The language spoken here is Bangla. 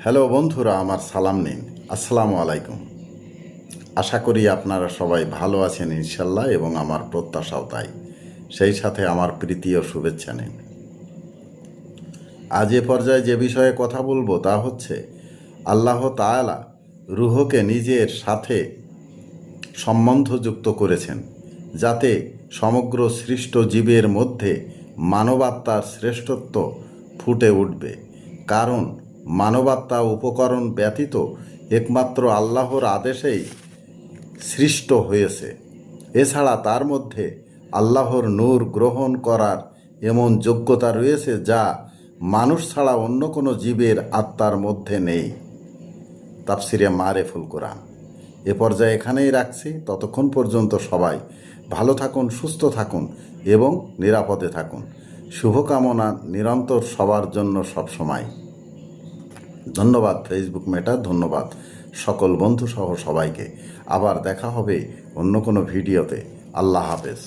হ্যালো বন্ধুরা, আমার সালাম নিন। আসসালামু আলাইকুম। আশা করি আপনারা সবাই ভালো আছেন ইনশাল্লাহ, এবং আমার প্রত্যাশাও তাই। সেই সাথে আমার প্রীতি ও শুভেচ্ছা নিন। আজ এ পর্যায়ে যে বিষয়ে কথা বলবো তা হচ্ছে আল্লাহ তাআলা রূহকে নিজের সাথে সম্বন্ধযুক্ত করেছেন, যাতে সমগ্র সৃষ্ট জীবের মধ্যে মানবাত্মার শ্রেষ্ঠত্ব ফুটে উঠবে। কারণ মানবাত্মা উপকরণ ব্যতীত একমাত্র আল্লাহর আদেশেই সৃষ্ট হয়েছে। এছাড়া তার মধ্যে আল্লাহর নূর গ্রহণ করার এমন যোগ্যতা রয়েছে যা মানুষ ছাড়া অন্য কোনো জীবের আত্মার মধ্যে নেই। তাফসিরে মারেফুল কোরআন। এ পর্যায়ে এখানেই রাখছি। ততক্ষণ পর্যন্ত সবাই ভালো থাকুন, সুস্থ থাকুন এবং নিরাপদে থাকুন। শুভকামনা নিরন্তর সবার জন্য সবসময়। ধন্যবাদ ফেসবুক মেটা, ধন্যবাদ সকল বন্ধুসহ সবাইকে। আবার দেখা হবে অন্য কোনো ভিডিওতে। আল্লাহ হাফেজ।